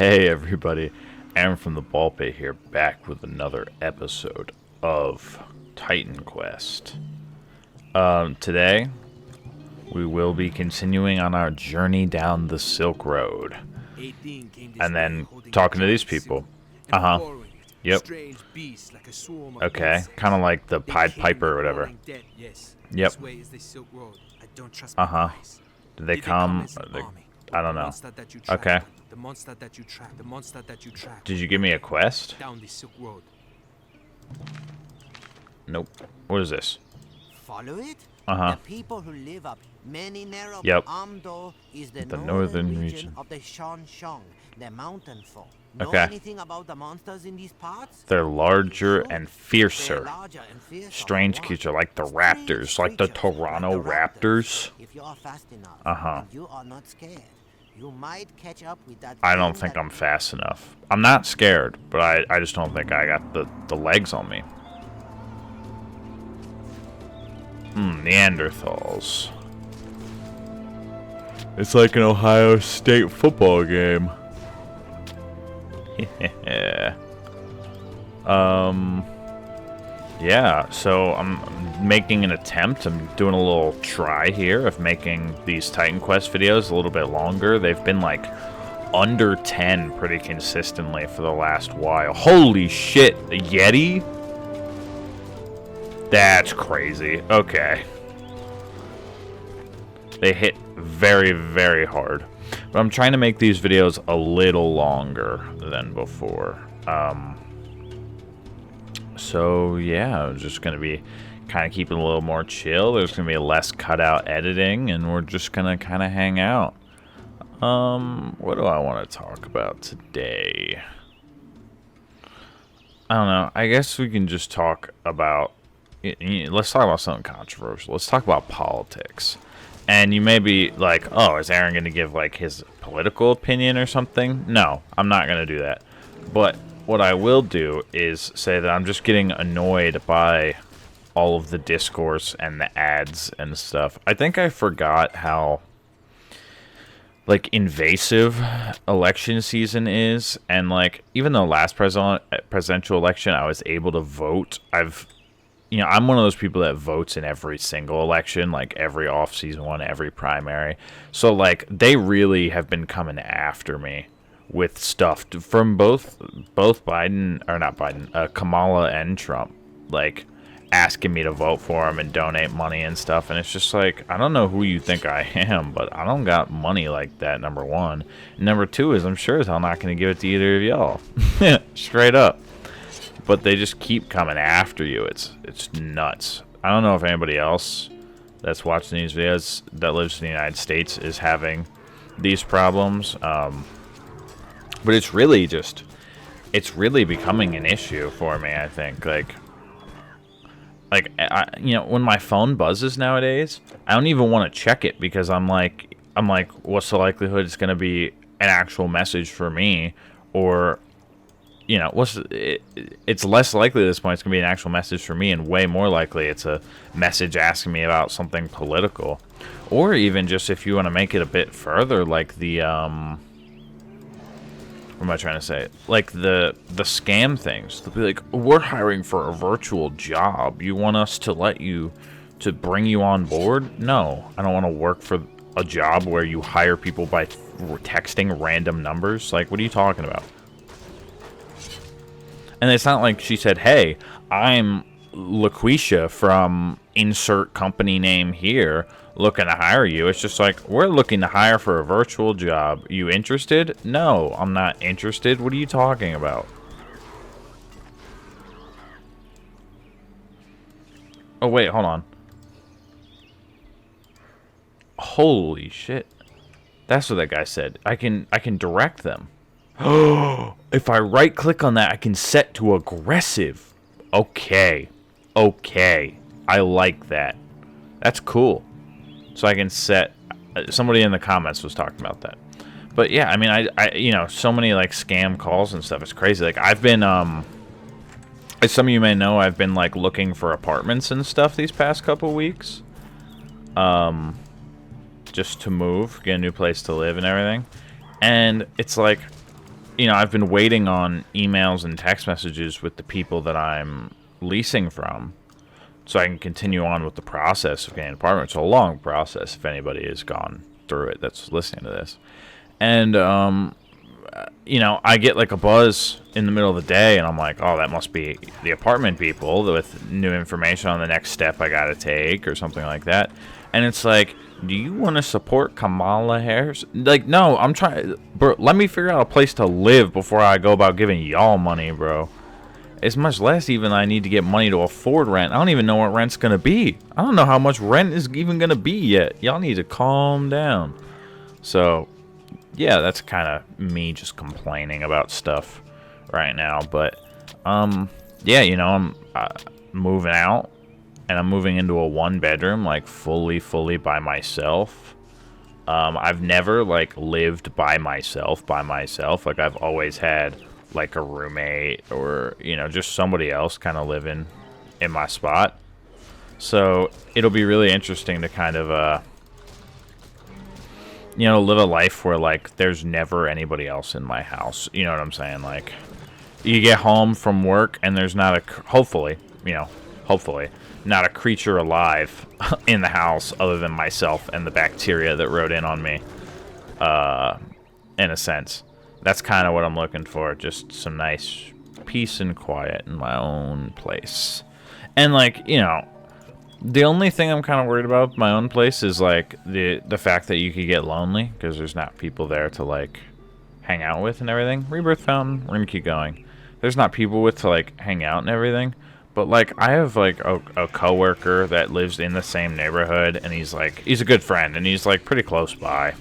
Hey everybody, Aaron from the Ballpit here, back with another episode of Titan Quest. Today, we will be continuing on our journey down the Silk Road. And then talking to these people. Yep. Okay, kind of like the Pied Piper or whatever. Yep. Did they come? I don't know. Okay. The monster that you track. Did you give me a quest? Down the Silk Road. Nope. What is this? Follow it? Uh-huh. The people who live up many narrow Yep. Amdo is the, The northern northern region region. of the Shang, the mountain folk. Know Okay. anything about the monsters in these parts? They're larger Sure. and They're fiercer. larger and fiercer. Strange Why? creature like the Strange raptors, like the creatures, Toronto like the Raptors. If you are fast enough, Uh-huh. and you are not scared, you might catch up with that. I don't thing think that- I'm fast enough. I'm not scared, but I just don't think I got the legs on me. Neanderthals. It's like an Ohio State football game. Yeah. Yeah, so I'm making an attempt. I'm doing a little try here of making these Titan Quest videos a little bit longer. They've been like under 10 pretty consistently for the last while. Holy shit, a Yeti? That's crazy. Okay. They hit very, very hard. But I'm trying to make these videos a little longer than before. So yeah, I'm just going to be kind of keeping a little more chill. There's going to be less cutout editing, and we're just going to kind of hang out. What do I want to talk about today? I don't know. I guess we can just talk about... Let's talk about something controversial. Let's talk about politics. And you may be like, oh, is Aaron going to give like his political opinion or something? No, I'm not going to do that. But what I will do is say that I'm just getting annoyed by all of the discourse and the ads and stuff. I think I forgot how like invasive election season is, and like even the last presidential election I was able to vote. I'm one of those people that votes in every single election, like every off-season one, every primary. So like they really have been coming after me with stuff from both Biden, or not Biden, Kamala and Trump, like asking me to vote for him and donate money and stuff. And it's just like, I don't know who you think I am, but I don't got money like that, number one. Number two is I'm sure as hell not going to give it to either of y'all. Straight up. But they just keep coming after you. It's nuts. I don't know if anybody else that's watching these videos that lives in the United States is having these problems. But it's really becoming an issue for me, I think. When my phone buzzes nowadays, I don't even want to check it because I'm like, what's the likelihood it's going to be an actual message for me, or it's less likely at this point it's going to be an actual message for me, and way more likely it's a message asking me about something political. Or even just if you want to make it a bit further, like the, what am I trying to say? Like the scam things. They'll be like, we're hiring for a virtual job. You want us to bring you on board? No, I don't want to work for a job where you hire people by texting random numbers. Like, what are you talking about? And it's not like she said, hey, I'm LaQuisha from insert company name here looking to hire you. It's just like, we're looking to hire for a virtual job. You interested? No, I'm not interested. What are you talking about? Oh, wait, hold on. Holy shit. That's what that guy said. I can direct them. Oh, if I right click on that, I can set to aggressive. Okay. I like that. That's cool. So I can set, somebody in the comments was talking about that. But yeah, I mean, I so many like scam calls and stuff. It's crazy. Like I've been, as some of you may know, I've been like looking for apartments and stuff these past couple weeks. Just to move, get a new place to live and everything. And it's like, you know, I've been waiting on emails and text messages with the people that I'm leasing from, so I can continue on with the process of getting an apartment. It's a long process if anybody has gone through it that's listening to this. And, you know, I get like a buzz in the middle of the day, and I'm like, oh, that must be the apartment people with new information on the next step I gotta take or something like that. And it's like, do you want to support Kamala Harris? Like, no, I'm trying, bro, let me figure out a place to live before I go about giving y'all money, bro. It's much less even I need to get money to afford rent. I don't even know what rent's gonna be. I don't know how much rent is even gonna be yet. Y'all need to calm down. So, yeah, that's kind of me just complaining about stuff right now. But, yeah, you know, I'm moving out, and I'm moving into a one-bedroom, like, fully by myself. I've never, like, lived by myself. Like, I've always had, like, a roommate or, you know, just somebody else kind of living in my spot. So, it'll be really interesting to kind of, you know, live a life where, like, there's never anybody else in my house. You know what I'm saying? Like, you get home from work and there's not a, hopefully, not a creature alive in the house other than myself and the bacteria that rode in on me, in a sense. That's kind of what I'm looking for. Just some nice peace and quiet in my own place. And, like, you know, the only thing I'm kind of worried about with my own place is, like, the fact that you could get lonely because there's not people there to, like, hang out with and everything. Rebirth Fountain, we're going to keep going. There's not people with to, like, hang out and everything. But, like, I have, like, a coworker that lives in the same neighborhood, and he's, like, he's a good friend, and he's, like, pretty close by.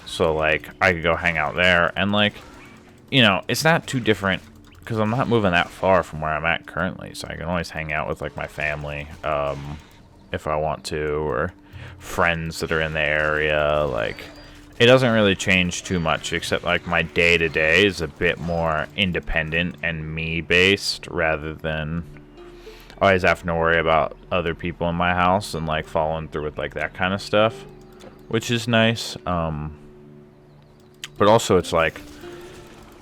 So, like, I could go hang out there. And, like, you know, it's not too different because I'm not moving that far from where I'm at currently. So I can always hang out with, like, my family if I want to, or friends that are in the area. Like, it doesn't really change too much, except, like, my day-to-day is a bit more independent and me-based rather than always having to worry about other people in my house and, like, following through with, like, that kind of stuff, which is nice. But also it's like,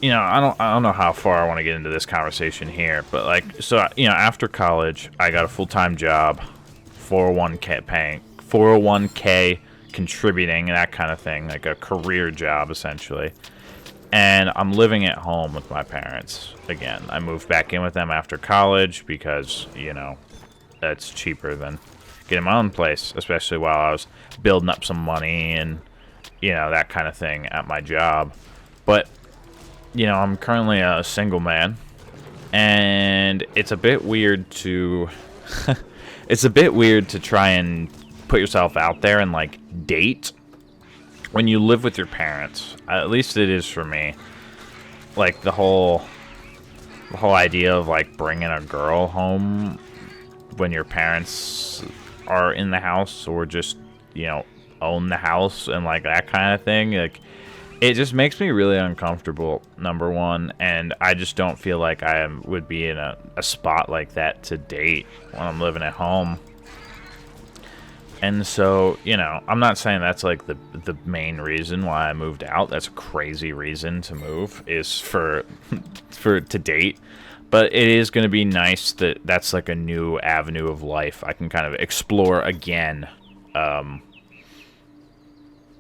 you know, I don't know how far I want to get into this conversation here, but, like, so, you know, after college, I got a full-time job, 401k paying, 401k contributing, that kind of thing, like a career job, essentially. And I'm living at home with my parents again. I moved back in with them after college because, you know, that's cheaper than getting my own place, especially while I was building up some money and, you know, that kind of thing at my job. But, you know, I'm currently a single man, and it's a bit weird to it's a bit weird to try and put yourself out there and, like, date when you live with your parents. At least it is for me. Like, the whole idea of, like, bringing a girl home when your parents are in the house, or just, you know, own the house and, like, that kind of thing, like, it just makes me really uncomfortable, number one, and I just don't feel like I would be in a spot like that to date when I'm living at home. And so, you know, I'm not saying that's, like, the main reason why I moved out. That's a crazy reason to move, is for to date. But it is going to be nice that that's, like, a new avenue of life I can kind of explore again.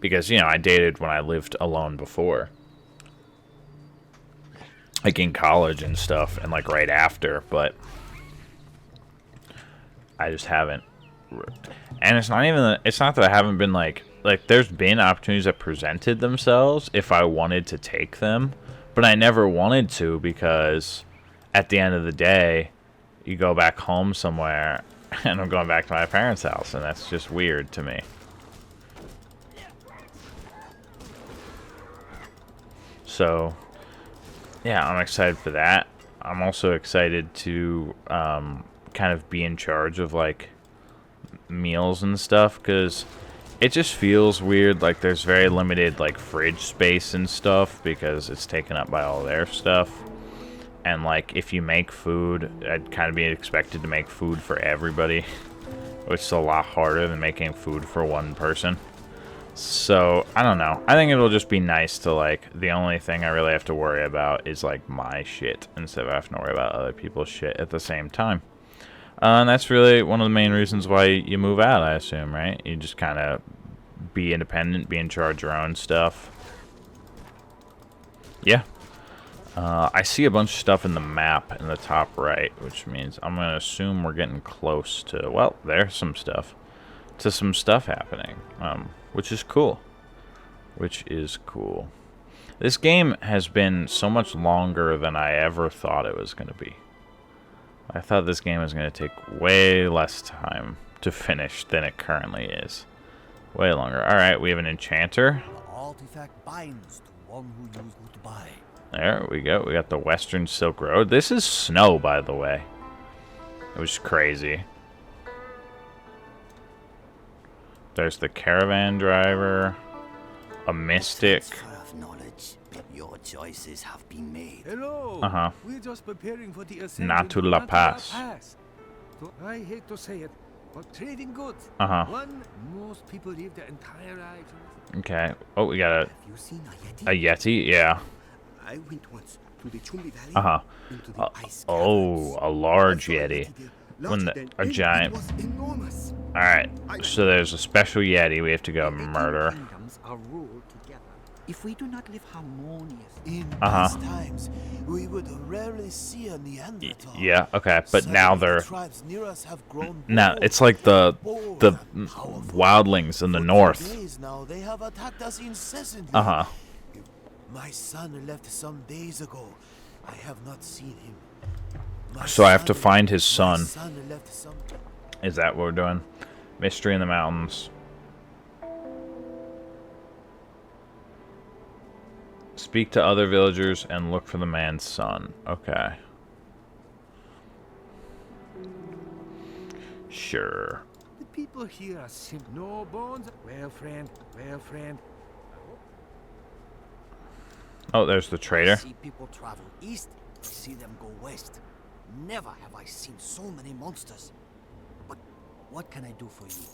Because, you know, I dated when I lived alone before. Like, in college and stuff, and, like, right after. But I just haven't. And it's not that I haven't been, like, there's been opportunities that presented themselves if I wanted to take them. But I never wanted to, because at the end of the day, you go back home somewhere, and I'm going back to my parents' house, and that's just weird to me. So, yeah, I'm excited for that. I'm also excited to kind of be in charge of, like, meals and stuff, because it just feels weird. Like, there's very limited, like, fridge space and stuff because it's taken up by all their stuff. And, like, if you make food, I'd kind of be expected to make food for everybody, which is a lot harder than making food for one person. So, I don't know. I think it'll just be nice to, like, the only thing I really have to worry about is, like, my shit instead of having to worry about other people's shit at the same time. And that's really one of the main reasons why you move out, I assume, right? You just kind of be independent, be in charge of your own stuff. Yeah. I see a bunch of stuff in the map in the top right, which means I'm going to assume we're getting close to, well, there's some stuff. To some stuff happening, which is cool. Which is cool. This game has been so much longer than I ever thought it was going to be. I thought this game was going to take way less time to finish than it currently is. Way longer. Alright, we have an enchanter. The artifact binds to one who used goodbye. There we go. We got the Western Silk Road. This is snow, by the way. It was crazy. There's the caravan driver. A mystic. Transfer of knowledge, but your choices have been made. Hello. Uh-huh. We're just preparing for the ascension Natu to La Natu Paz. So I hate to say it, but trading goods. Uh-huh. One, most people live their entire lives. Okay. Oh, we got Have you seen a a Yeti? Yeti? Yeah. I went once to the Chumbi Valley. Uh-huh. Into the ice Oh, caverns. a large I saw a Yeti. there, When larger the- than a any- giant- It was enormous. Alright. So there's a special Yeti we have to go murder. Kingdoms are ruled together. If we do not live harmonious, In Uh-huh. past times, we would rarely see a Neanderthal. Yeah, okay. But now Suddenly, they're... tribes near us have grown Now, bold, it's like the bold and powerful. wildlings in the For north. days now, they have attacked us incessantly. Uh-huh. My son left some days ago. I have not seen him. My So I have to son- find his my son. left some. Is that what we're doing? Mystery in the mountains. Speak to other villagers and look for the man's son. Okay. Sure. The people here are simple. No bones. Well, friend. Well, friend. Oh, there's the I trader. see people travel east, I see them go west. Never have I seen so many monsters. But what can I do for you?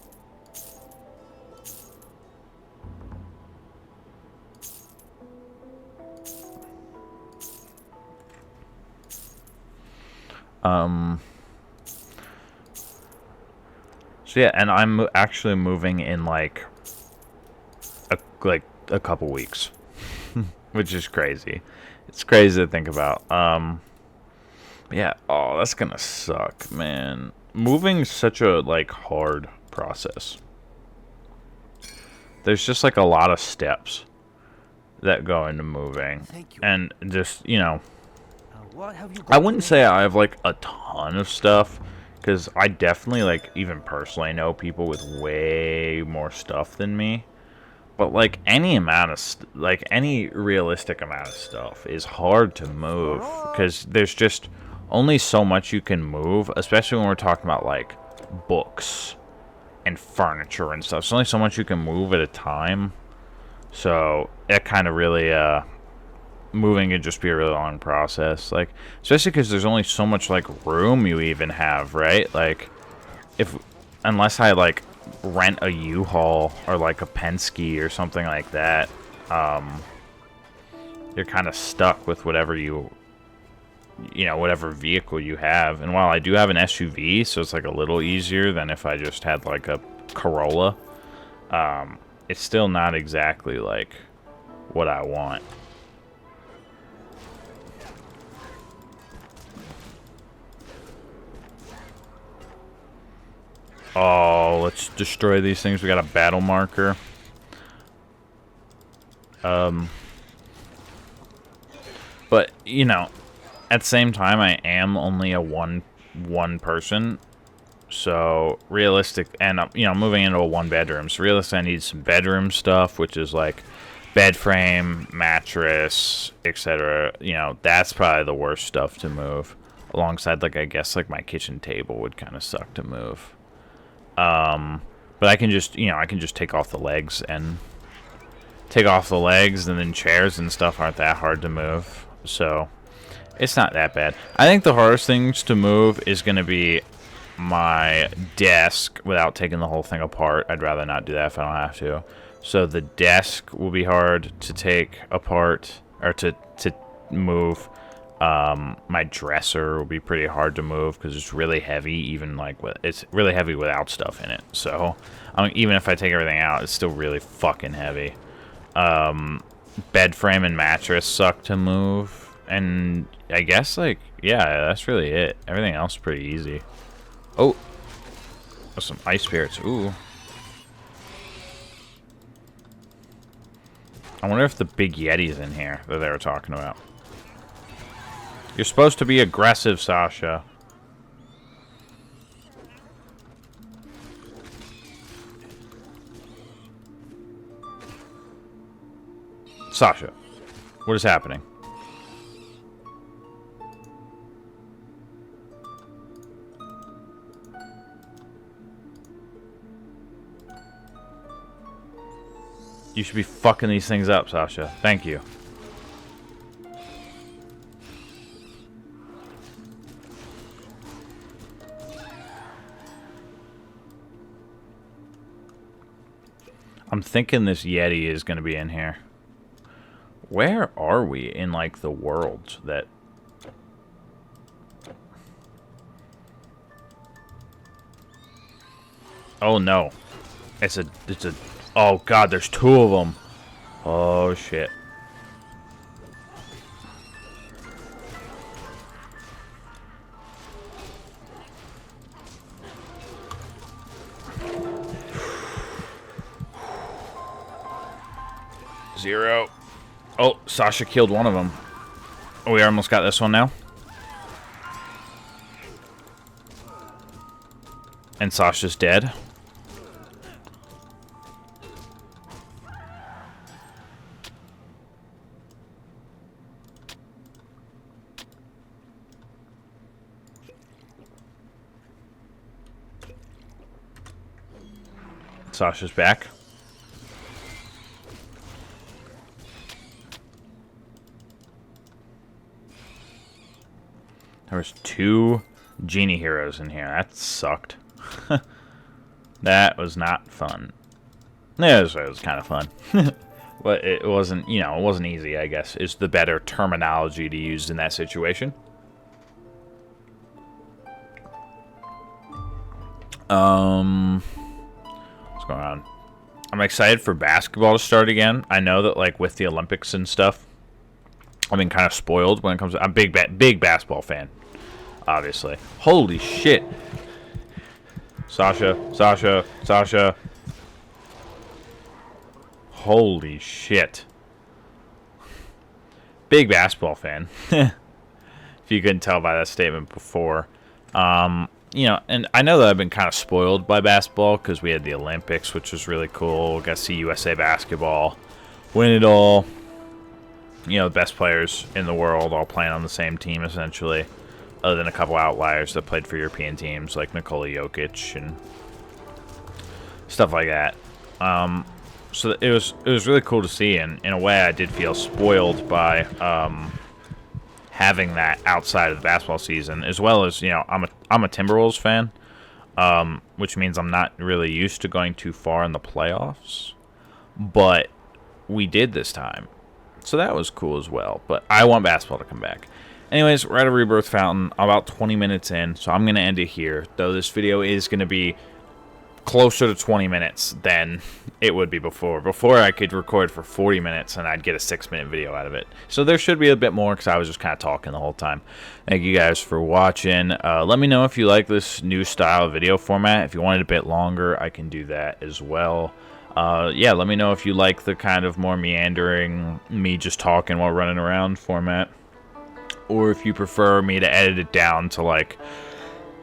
So yeah, and I'm actually moving in like a couple weeks, which is crazy. It's crazy to think about. Yeah. Oh, that's gonna suck, man. Moving's such a like hard process. There's just like a lot of steps that go into moving, Thank you. and just you know. What have you I wouldn't say I have like a ton of stuff, because I definitely like even personally know people with way more stuff than me. But like any amount of like any realistic amount of stuff is hard to move, because there's just only so much you can move, especially when we're talking about like books and furniture and stuff. There's only so much you can move at a time. So it kind of really moving could just be a really long process, like especially because there's only so much like room you even have, right? Like unless I like rent a U-Haul or like a Penske or something like that, you're kind of stuck with whatever whatever vehicle you have. And while I do have an SUV, so it's like a little easier than if I just had like a Corolla, it's still not exactly like what I want. Oh, let's destroy these things. We got a battle marker. But, you know, at the same time, I am only a one person. So, realistic, and, moving into a one bedroom. So, realistic, I need some bedroom stuff, which is like bed frame, mattress, etc. You know, that's probably the worst stuff to move. Alongside, like, I guess, like, my kitchen table would kind of suck to move. But I can just, take off the legs, and then chairs and stuff aren't that hard to move. So, it's not that bad. I think the hardest things to move is going to be my desk without taking the whole thing apart. I'd rather not do that if I don't have to. So the desk will be hard to take apart, or to move. My dresser will be pretty hard to move because it's really heavy, even like it's really heavy without stuff in it. So even if I take everything out, it's still really fucking heavy. Bed frame and mattress suck to move, and I guess like yeah, that's really it. Everything else is pretty easy. Oh, some ice spirits. Ooh. I wonder if the big Yeti's in here that they were talking about. You're supposed to be aggressive, Sasha. Sasha, what is happening? You should be fucking these things up, Sasha. Thank you. I'm thinking this Yeti is going to be in here. Where are we in, like, the world that... Oh, no. It's a... Oh, God, there's two of them. Oh, shit. Zero. Oh, Sasha killed one of them. Oh, we almost got this one now. And Sasha's dead. Sasha's back. There was 2 genie heroes in here. That sucked. That was not fun. Yeah, it was kind of fun. But it wasn't, you know, it wasn't easy, I guess, is the better terminology to use in that situation. What's going on? I'm excited for basketball to start again. I know that, like, with the Olympics and stuff, I've been kind of spoiled when it comes to... I'm a big basketball fan, obviously. Holy shit. Sasha. Holy shit. Big basketball fan. If you couldn't tell by that statement before. You know, and I know that I've been kind of spoiled by basketball because we had the Olympics, which was really cool. Got to see USA basketball win it all. You know, the best players in the world all playing on the same team, essentially. Other than a couple outliers that played for European teams, like Nikola Jokic and stuff like that. So it was really cool to see, and in a way I did feel spoiled by having that outside of the basketball season, as well as, you know, I'm a Timberwolves fan, which means I'm not really used to going too far in the playoffs, but we did this time. So that was cool as well, but I want basketball to come back. Anyways, we're at a Rebirth Fountain, about 20 minutes in, so I'm going to end it here, though this video is going to be closer to 20 minutes than it would be before. Before, I could record for 40 minutes, and I'd get a 6-minute video out of it. So there should be a bit more, because I was just kind of talking the whole time. Thank you guys for watching. Let me know if you like this new style video format. If you want it a bit longer, I can do that as well. Yeah, let me know if you like the kind of more meandering, me just talking while running around format. Or if you prefer me to edit it down to, like,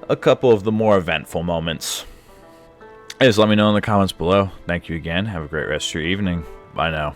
a couple of the more eventful moments. Just let me know in the comments below. Thank you again. Have a great rest of your evening. Bye now.